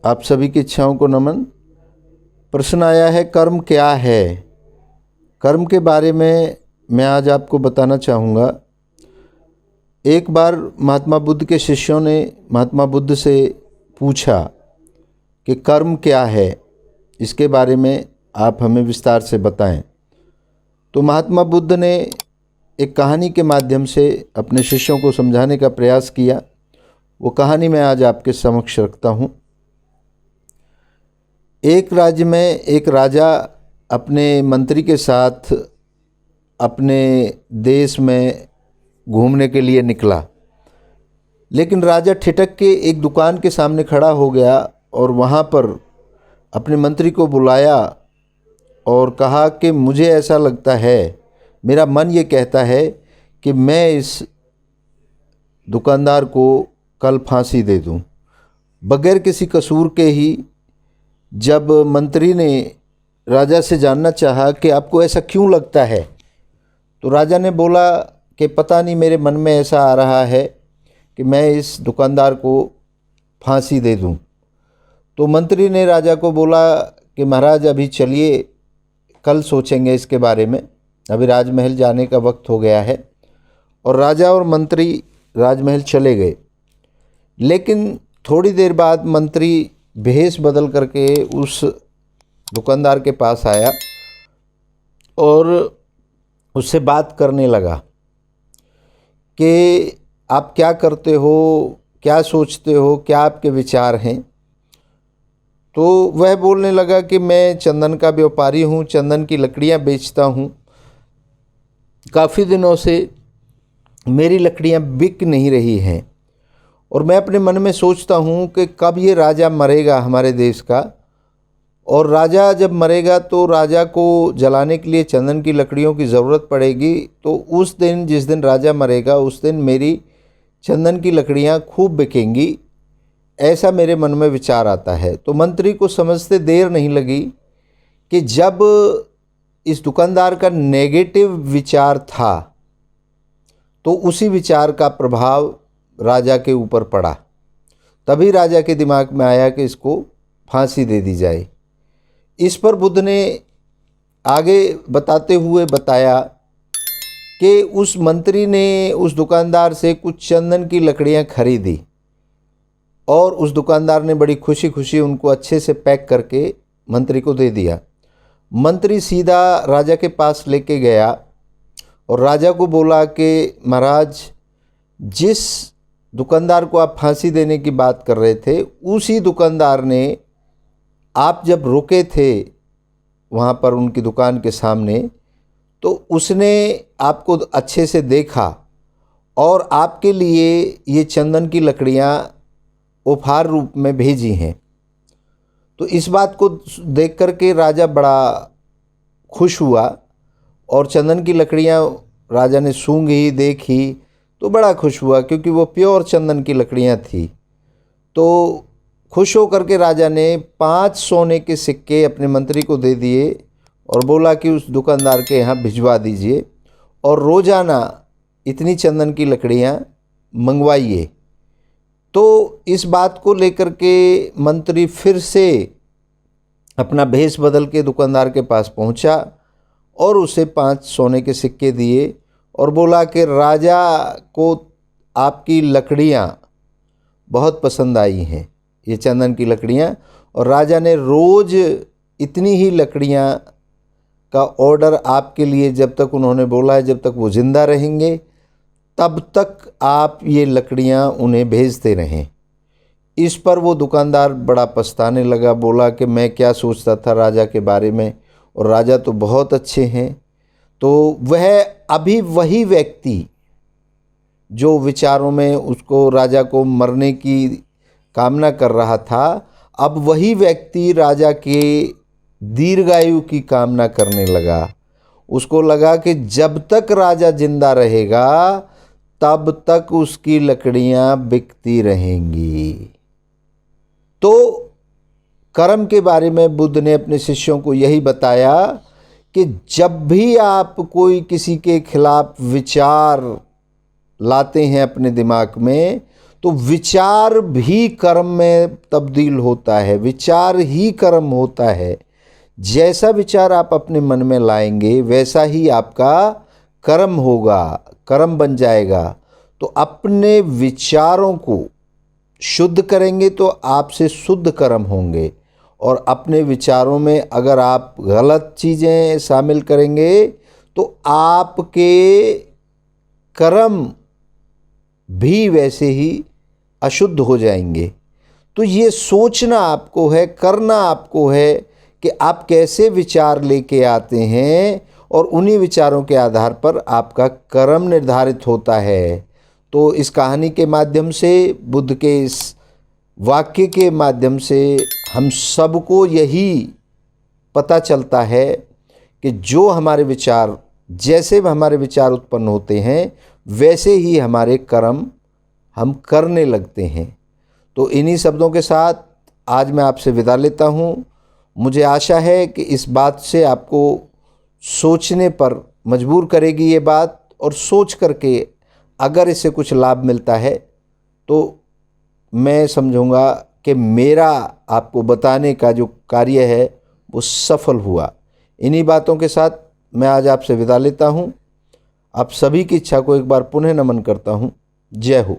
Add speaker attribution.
Speaker 1: आप सभी की इच्छाओं को नमन। प्रश्न आया है, कर्म क्या है। कर्म के बारे में मैं आज आपको बताना चाहूँगा। एक बार महात्मा बुद्ध के शिष्यों ने महात्मा बुद्ध से पूछा कि कर्म क्या है, इसके बारे में आप हमें विस्तार से बताएं। तो महात्मा बुद्ध ने एक कहानी के माध्यम से अपने शिष्यों को समझाने का प्रयास किया। वो कहानी मैं आज आपके समक्ष रखता हूँ। एक राज्य में एक राजा अपने मंत्री के साथ अपने देश में घूमने के लिए निकला, लेकिन राजा ठिठक के एक दुकान के सामने खड़ा हो गया और वहाँ पर अपने मंत्री को बुलाया और कहा कि मुझे ऐसा लगता है, मेरा मन ये कहता है कि मैं इस दुकानदार को कल फांसी दे दूं। बगैर किसी कसूर के ही जब मंत्री ने राजा से जानना चाहा कि आपको ऐसा क्यों लगता है, तो राजा ने बोला कि पता नहीं, मेरे मन में ऐसा आ रहा है कि मैं इस दुकानदार को फांसी दे दूं। तो मंत्री ने राजा को बोला कि महाराज अभी चलिए, कल सोचेंगे इसके बारे में, अभी राजमहल जाने का वक्त हो गया है। और राजा और मंत्री राजमहल चले गए। लेकिन थोड़ी देर बाद मंत्री भेष बदल करके उस दुकानदार के पास आया और उससे बात करने लगा कि आप क्या करते हो, क्या सोचते हो, क्या आपके विचार हैं। तो वह बोलने लगा कि मैं चंदन का व्यापारी हूँ, चंदन की लकड़ियाँ बेचता हूँ। काफ़ी दिनों से मेरी लकड़ियाँ बिक नहीं रही हैं और मैं अपने मन में सोचता हूँ कि कब ये राजा मरेगा हमारे देश का, और राजा जब मरेगा तो राजा को जलाने के लिए चंदन की लकड़ियों की ज़रूरत पड़ेगी। तो उस दिन, जिस दिन राजा मरेगा, उस दिन मेरी चंदन की लकड़ियाँ खूब बिकेंगी, ऐसा मेरे मन में विचार आता है। तो मंत्री को समझते देर नहीं लगी कि जब इस दुकानदार का नेगेटिव विचार था तो उसी विचार का प्रभाव राजा के ऊपर पड़ा। तभी राजा के दिमाग में आया कि इसको फांसी दे दी जाए। इस पर बुद्ध ने आगे बताते हुए बताया कि उस मंत्री ने उस दुकानदार से कुछ चंदन की लकड़ियां खरीदी और उस दुकानदार ने बड़ी खुशी खुशी उनको अच्छे से पैक करके मंत्री को दे दिया। मंत्री सीधा राजा के पास लेके गया और राजा को बोला कि महाराज, जिस दुकानदार को आप फांसी देने की बात कर रहे थे, उसी दुकानदार ने, आप जब रुके थे वहाँ पर उनकी दुकान के सामने, तो उसने आपको अच्छे से देखा और आपके लिए ये चंदन की लकड़ियाँ उपहार रूप में भेजी हैं। तो इस बात को देख कर के राजा बड़ा खुश हुआ और चंदन की लकड़ियाँ राजा ने सूंघी, देखी तो बड़ा खुश हुआ, क्योंकि वो प्योर चंदन की लकड़ियाँ थी। तो खुश होकर के राजा ने 5 सोने के सिक्के अपने मंत्री को दे दिए और बोला कि उस दुकानदार के यहाँ भिजवा दीजिए और रोज़ाना इतनी चंदन की लकड़ियाँ मंगवाइए। तो इस बात को लेकर के मंत्री फिर से अपना भेष बदल के दुकानदार के पास पहुँचा और उसे 5 सोने के सिक्के दिए और बोला कि राजा को आपकी लकड़ियाँ बहुत पसंद आई हैं, ये चंदन की लकड़ियाँ, और राजा ने रोज़ इतनी ही लकड़ियाँ का ऑर्डर आपके लिए, जब तक उन्होंने बोला है, जब तक वो ज़िंदा रहेंगे तब तक आप ये लकड़ियाँ उन्हें भेजते रहें। इस पर वो दुकानदार बड़ा पछताने लगा, बोला कि मैं क्या सोचता था राजा के बारे में, और राजा तो बहुत अच्छे हैं। तो वह अभी वही व्यक्ति जो विचारों में उसको राजा को मरने की कामना कर रहा था, अब वही व्यक्ति राजा के दीर्घायु की कामना करने लगा। उसको लगा कि जब तक राजा जिंदा रहेगा तब तक उसकी लकड़ियां बिकती रहेंगी। तो कर्म के बारे में बुद्ध ने अपने शिष्यों को यही बताया कि जब भी आप कोई किसी के खिलाफ विचार लाते हैं अपने दिमाग में, तो विचार भी कर्म में तब्दील होता है, विचार ही कर्म होता है। जैसा विचार आप अपने मन में लाएंगे वैसा ही आपका कर्म होगा, कर्म बन जाएगा। तो अपने विचारों को शुद्ध करेंगे तो आपसे शुद्ध कर्म होंगे, और अपने विचारों में अगर आप गलत चीज़ें शामिल करेंगे तो आपके कर्म भी वैसे ही अशुद्ध हो जाएंगे। तो ये सोचना आपको है, करना आपको है कि आप कैसे विचार लेके आते हैं, और उन्हीं विचारों के आधार पर आपका कर्म निर्धारित होता है। तो इस कहानी के माध्यम से, बुद्ध के इस वाक्य के माध्यम से हम सबको यही पता चलता है कि जो हमारे विचार, जैसे हमारे विचार उत्पन्न होते हैं वैसे ही हमारे कर्म हम करने लगते हैं। तो इन्हीं शब्दों के साथ आज मैं आपसे विदा लेता हूँ। मुझे आशा है कि इस बात से आपको सोचने पर मजबूर करेगी ये बात, और सोच करके अगर इससे कुछ लाभ मिलता है तो मैं समझूंगा कि मेरा आपको बताने का जो कार्य है वो सफल हुआ। इन्हीं बातों के साथ मैं आज आपसे विदा लेता हूँ। आप सभी की इच्छा को एक बार पुनः नमन करता हूँ। जय हो।